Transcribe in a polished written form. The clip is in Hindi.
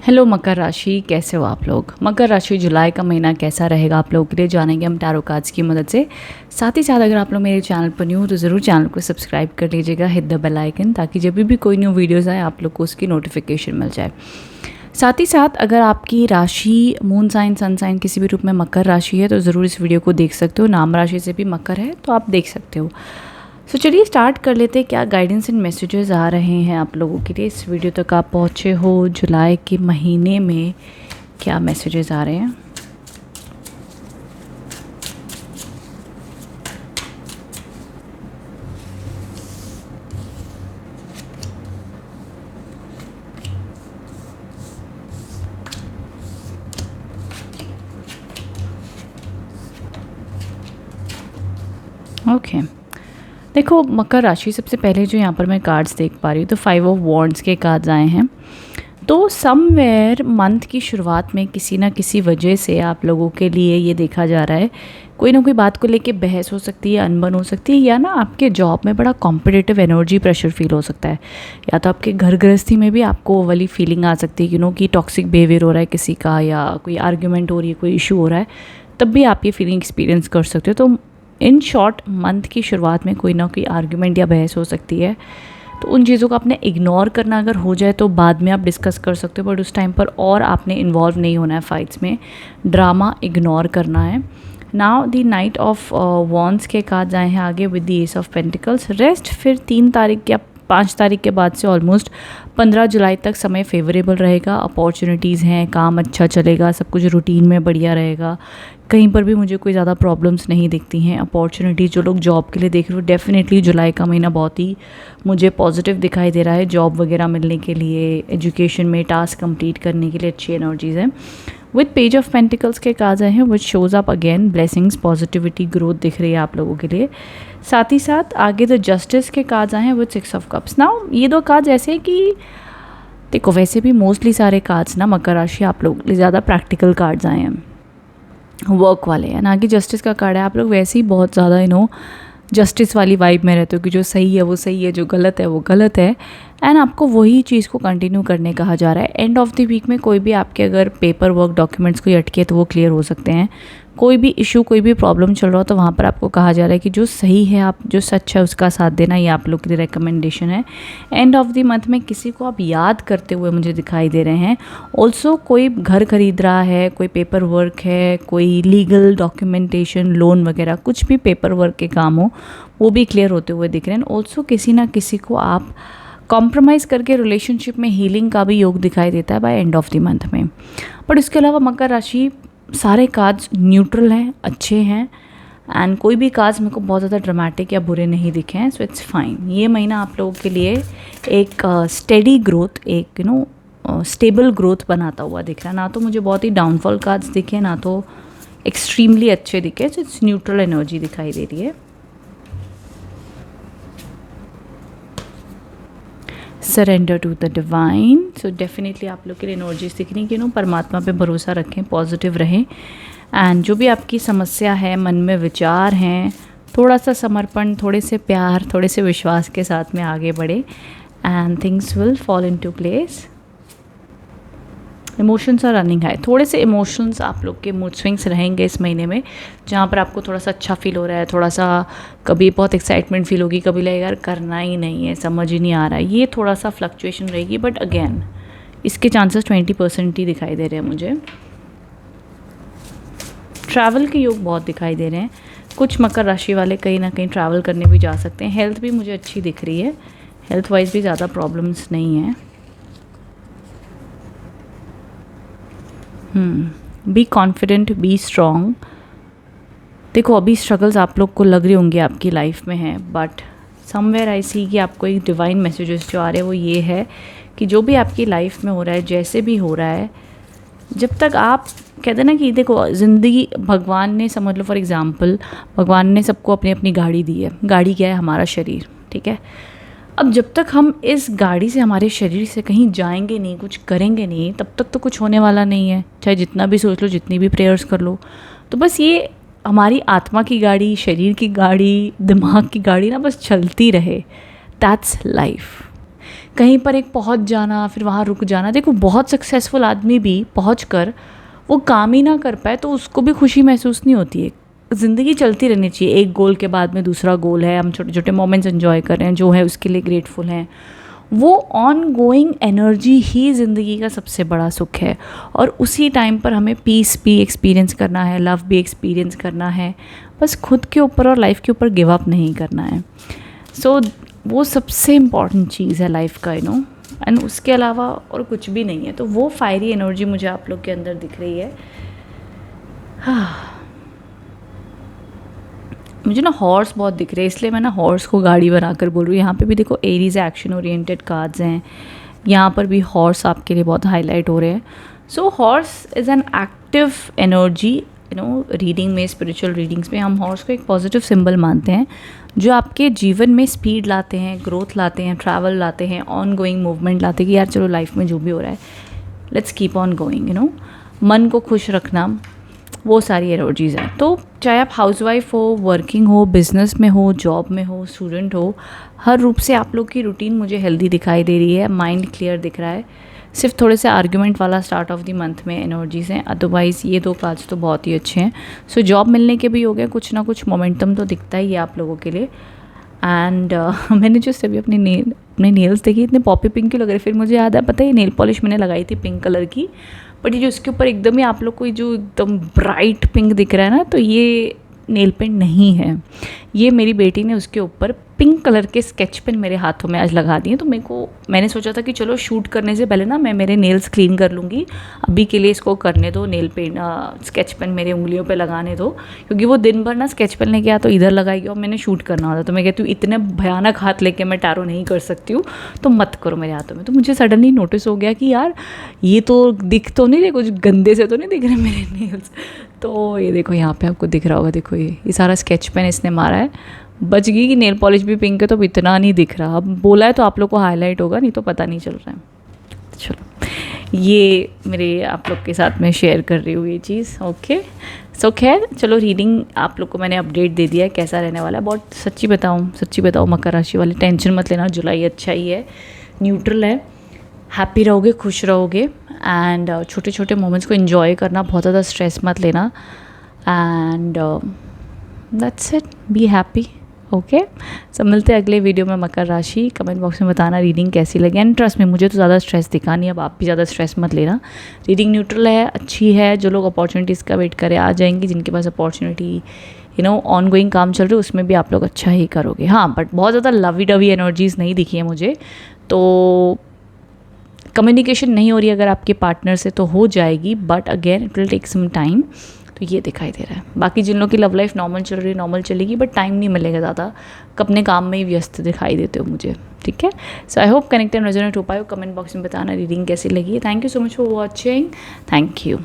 हेलो मकर राशि, कैसे हो आप लोग। मकर राशि जुलाई का महीना कैसा रहेगा आप लोगों के लिए जानेंगे हम टैरो कार्ड्स की मदद से। साथ ही साथ अगर आप लोग मेरे चैनल पर न्यू हो तो ज़रूर चैनल को सब्सक्राइब कर लीजिएगा, हिट द बेल आइकन, ताकि जब भी कोई न्यू वीडियोज़ आए आप लोग को उसकी नोटिफिकेशन मिल जाए। साथ ही साथ अगर आपकी राशि मून साइन सन साइन किसी भी रूप में मकर राशि है तो ज़रूर इस वीडियो को देख सकते हो। नाम राशि से भी मकर है तो आप देख सकते हो। सो चलिए स्टार्ट कर लेते हैं। क्या गाइडेंस एंड मैसेजेस आ रहे हैं आप लोगों के लिए। इस वीडियो तक आप पहुँचे हो, जुलाई के महीने में क्या मैसेजेस आ रहे हैं। ओके देखो मकर राशि, सबसे पहले जो यहाँ पर मैं कार्ड्स देख पा रही हूँ तो 5 ऑफ वॉन्ड्स के कार्ड्स आए हैं। तो समवेयर मंथ की शुरुआत में किसी ना किसी वजह से आप लोगों के लिए ये देखा जा रहा है कोई ना कोई बात को लेके बहस हो सकती है, अनबन हो सकती है, या ना आपके जॉब में बड़ा कॉम्पिटिटिव एनर्जी प्रेशर फील हो सकता है, या तो आपके घर गृहस्थी में भी आपको वो वाली फीलिंग आ सकती है कि टॉक्सिक बिहेवियर हो रहा है किसी का, या कोई आर्ग्यूमेंट हो रही है, कोई इशू हो रहा है, तब भी आप ये फीलिंग एक्सपीरियंस कर सकते हो। तो इन शॉर्ट मंथ की शुरुआत में कोई ना कोई आर्ग्यूमेंट या बहस हो सकती है। तो उन चीज़ों को आपने इग्नोर करना अगर हो जाए तो बाद में आप डिस्कस कर सकते हो, बट उस टाइम पर और आपने इन्वॉल्व नहीं होना है फाइट्स में, ड्रामा इग्नोर करना है। Now the night of wands के कार्ड्स आए हैं आगे with the S of pentacles. Rest फिर 3 तारीख या 5 तारीख के बाद से ऑलमोस्ट 15 जुलाई तक समय फेवरेबल रहेगा। अपॉर्चुनिटीज़ हैं, काम अच्छा चलेगा, सब कुछ रूटीन में बढ़िया रहेगा, कहीं पर भी मुझे कोई ज़्यादा प्रॉब्लम्स नहीं दिखती हैं। अपॉर्चुनिटीज़ जो लोग जॉब के लिए देख रहे हो, डेफिनेटली जुलाई का महीना बहुत ही मुझे पॉजिटिव दिखाई दे रहा है। जॉब वगैरह मिलने के लिए, एजुकेशन में टास्क कंप्लीट करने के लिए अच्छी एनर्जीज़ हैं। विद पेज ऑफ पेंटिकल्स के कार्ड्स आए हैं which shows up again blessings, positivity, growth दिख रही है आप लोगों के लिए। साथ ही साथ आगे द जस्टिस के कार्ड्स आए हैं विद 6 ऑफ कप्स। नाउ ये 2 कार्ड्स ऐसे हैं कि देखो, वैसे भी मोस्टली सारे कार्ड्स ना मकर राशि आप लोग ज़्यादा प्रैक्टिकल कार्ड्स आए हैं, वर्क वाले हैं। ना कि जस्टिस का कार्ड है, आप लोग वैसे ही बहुत ज़्यादा जस्टिस वाली वाइब में रहते हो कि जो सही है वो सही है, जो गलत है वो गलत है, एंड आपको वही चीज़ को कंटिन्यू करने कहा जा रहा है। एंड ऑफ द वीक में कोई भी आपके अगर पेपर वर्क डॉक्यूमेंट्स कोई अटके तो वो क्लियर हो सकते हैं। कोई भी इशू, कोई भी प्रॉब्लम चल रहा हो तो वहाँ पर आपको कहा जा रहा है कि जो सही है, आप जो सच है उसका साथ देना, ये आप लोग के लिए रिकमेंडेशन है। एंड ऑफ द मंथ में किसी को आप याद करते हुए मुझे दिखाई दे रहे हैं। ऑल्सो कोई घर खरीद रहा है, कोई पेपर वर्क है, कोई लीगल डॉक्यूमेंटेशन, लोन वगैरह, कुछ भी पेपर वर्क के काम हो वो भी क्लियर होते हुए दिख रहे हैं। ऑल्सो किसी ना किसी को आप कॉम्प्रोमाइज़ करके रिलेशनशिप में हीलिंग का भी योग दिखाई देता है by end of the month में। बट इसके अलावा मकर राशि सारे कार्ड्स न्यूट्रल हैं, अच्छे हैं, एंड कोई भी कार्ड्स मेरे को बहुत ज़्यादा ड्रामेटिक या बुरे नहीं दिखे हैं। So it's fine. ये महीना आप लोगों के लिए एक स्टेडी ग्रोथ, एक स्टेबल ग्रोथ बनाता हुआ दिख रहा है। ना तो मुझे बहुत ही डाउनफॉल कार्ड्स दिखे, ना तो एक्सट्रीमली अच्छे दिखे। सो इट्स न्यूट्रल एनर्जी दिखाई दे रही है। Surrender to the divine. So definitely आप लोग के लिए एनर्जीज दिख रही कि परमात्मा पे भरोसा रखें, पॉजिटिव रहें, एंड जो भी आपकी समस्या है, मन में विचार हैं, थोड़ा सा समर्पण, थोड़े से प्यार, थोड़े से विश्वास के साथ में आगे बढ़े, and things will fall into place. Emotions are running high. थोड़े से इमोशंस आप लोग के मूड स्विंग्स रहेंगे इस महीने में, जहाँ पर आपको थोड़ा सा अच्छा फील हो रहा है, थोड़ा सा कभी बहुत एक्साइटमेंट फील होगी, कभी लगेगा यार करना ही नहीं है, समझ ही नहीं आ रहा है, ये थोड़ा सा फ्लक्चुएशन रहेगी। बट अगेन इसके चांसेस 20% ही दिखाई दे रहे हैं मुझे। ट्रैवल के योग बहुत दिखाई दे रहे हैं। कुछ मकर राशि वाले कहीं ना कहीं ट्रैवल करने भी जा सकते हैं। हेल्थ भी मुझे अच्छी दिख रही है, हेल्थ वाइज भी ज़्यादा प्रॉब्लम्स नहीं हैं। Be confident, be strong. देखो अभी स्ट्रगल्स आप लोग को लग रही होंगी आपकी लाइफ में हैं, बट समवेयर आई सी कि आपको एक डिवाइन मैसेजेस जो आ रहे हैं वो ये है कि जो भी आपकी लाइफ में हो रहा है, जैसे भी हो रहा है, जब तक आप कहते हैं ना कि देखो ज़िंदगी भगवान ने, समझ लो फॉर एग्ज़ाम्पल, भगवान ने सबको अपनी अपनी गाड़ी दी है। गाड़ी क्या है? हमारा शरीर, ठीक है। अब जब तक हम इस गाड़ी से, हमारे शरीर से कहीं जाएंगे नहीं, कुछ करेंगे नहीं, तब तक तो कुछ होने वाला नहीं है। चाहे जितना भी सोच लो, जितनी भी प्रेयर्स कर लो, तो बस ये हमारी आत्मा की गाड़ी, शरीर की गाड़ी, दिमाग की गाड़ी ना बस चलती रहे। That's life. कहीं पर एक पहुंच जाना फिर वहाँ रुक जाना। देखो बहुत सक्सेसफुल आदमी भी पहुँच कर वो काम ही ना कर पाए तो उसको भी खुशी महसूस नहीं होती है। ज़िंदगी चलती रहनी चाहिए, एक गोल के बाद में दूसरा गोल है, हम छोटे छोटे मोमेंट्स एंजॉय कर रहे हैं, जो है उसके लिए ग्रेटफुल हैं। वो ऑन गोइंग एनर्जी ही ज़िंदगी का सबसे बड़ा सुख है। और उसी टाइम पर हमें पीस भी एक्सपीरियंस करना है, लव भी एक्सपीरियंस करना है, बस खुद के ऊपर और लाइफ के ऊपर गिव अप नहीं करना है। सो वो सबसे इम्पॉर्टेंट चीज़ है लाइफ का, एंड उसके अलावा और कुछ भी नहीं है। तो वो फायरी एनर्जी मुझे आप लोग के अंदर दिख रही है। हाँ, मुझे ना हॉर्स बहुत दिख रहे हैं, इसलिए मैं ना हॉर्स को गाड़ी बनाकर बोल रही हूँ। यहाँ पे भी देखो एरीज एक्शन ओरिएंटेड कार्ड्स हैं, यहाँ पर भी हॉर्स आपके लिए बहुत हाईलाइट हो रहे हैं। So horse is an active energy, reading में, स्पिरिचुअल रीडिंग्स में हम हॉर्स को एक पॉजिटिव सिंबल मानते हैं, जो आपके जीवन में स्पीड लाते हैं, ग्रोथ लाते हैं, ट्रैवल लाते हैं, ऑन गोइंग मूवमेंट लाते हैं कि यार चलो लाइफ में जो भी हो रहा है लेट्स कीप ऑन गोइंग, मन को खुश रखना, वो सारी एनर्जीज़ हैं। तो चाहे आप हाउसवाइफ हो, वर्किंग हो, बिजनेस में हो, जॉब में हो, स्टूडेंट हो, हर रूप से आप लोग की रूटीन मुझे हेल्दी दिखाई दे रही है, माइंड क्लियर दिख रहा है। सिर्फ थोड़े से आर्ग्यूमेंट वाला स्टार्ट ऑफ द मंथ में एनर्जीज़ हैं, अदरवाइज़ ये 2 कार्ड्स तो बहुत ही अच्छे हैं। सो जॉब मिलने के भी हो गए, कुछ ना कुछ मोमेंटम तो दिखता ही है आप लोगों के लिए। एंड मैंने जो सभी अपने नेल्स देखी इतने पॉपी पिंक क्यों लग रहे, फिर मुझे याद है, पता है नेल पॉलिश मैंने लगाई थी पिंक कलर की, बट ये जो इसके ऊपर एकदम ही आप लोग को जो एकदम ब्राइट पिंक दिख रहा है ना, तो ये नेल पेंट नहीं है, ये मेरी बेटी ने उसके ऊपर पिंक कलर के स्केच पेन मेरे हाथों में आज लगा दिए। तो मैंने सोचा था कि चलो शूट करने से पहले ना मैं मेरे नेल्स क्लीन कर लूँगी, अभी के लिए इसको करने दो, नेल पेंट स्केच पेन मेरे उंगलियों पे लगाने दो, क्योंकि वो दिन भर ना स्केच पेन लेके तो इधर लगाएगी और मैंने शूट करना होता। तो मैं कहती हूँ इतने भयानक हाथ लेके मैं टैरो नहीं कर सकती हूँ, तो मत करो मेरे हाथों में। तो मुझे सडनली नोटिस हो गया कि यार ये तो दिख तो नहीं रहे, कुछ गंदे से तो नहीं दिख रहे मेरे नेल्स। तो ये देखो यहाँ पे आपको दिख रहा होगा, देखो ये सारा स्केच पेन इसने मारा है, बच गई कि नेल पॉलिश भी पिंक है तो इतना नहीं दिख रहा। अब बोला है तो आप लोग को हाईलाइट होगा, नहीं तो पता नहीं चल रहा है। चलो ये मेरे आप लोग के साथ मैं शेयर कर रही हूँ ये चीज़। ओके, सो खैर चलो रीडिंग आप लोग को मैंने अपडेट दे दिया है कैसा रहने वाला है। बहुत सच्ची बताऊँ मकर राशि वाले टेंशन मत लेना, जुलाई अच्छा ही है, न्यूट्रल है, हैप्पी रहोगे, खुश रहोगे, एंड छोटे छोटे मोमेंट्स को एंजॉय करना, बहुत ज़्यादा स्ट्रेस मत लेना, and that's it, be happy. Okay, सब मिलते हैं अगले वीडियो में। मकर राशि कमेंट बॉक्स में बताना रीडिंग कैसी लगी, एंड ट्रस्ट में मुझे तो ज़्यादा स्ट्रेस दिखा नहीं, अब आप भी ज़्यादा स्ट्रेस मत लेना, रीडिंग न्यूट्रल है, अच्छी है। जो लोग अपॉर्चुनिटीज़ का वेट करें आ जाएंगी, जिनके पास अपॉर्चुनिटी ऑन गोइंग काम चल रहे उसमें भी आप लोग अच्छा ही करोगे। हाँ, बट बहुत ज़्यादा लवी डवी एनर्जीज़ नहीं दिखी है मुझे, तो कम्युनिकेशन नहीं हो रही अगर आपके पार्टनर से तो हो जाएगी, but again it will take some time. तो ये दिखाई दे रहा है। बाकी जिन लोगों की लव लाइफ नॉर्मल चल रही है नॉर्मल चलेगी, बट टाइम नहीं मिलेगा ज़्यादा, अपने काम में ही व्यस्त दिखाई देते हो मुझे, ठीक है। So I hope connect and resonate हो पाए। कमेंट बॉक्स में बताना रीडिंग कैसी लगी है। Thank you so much for watching, thank you.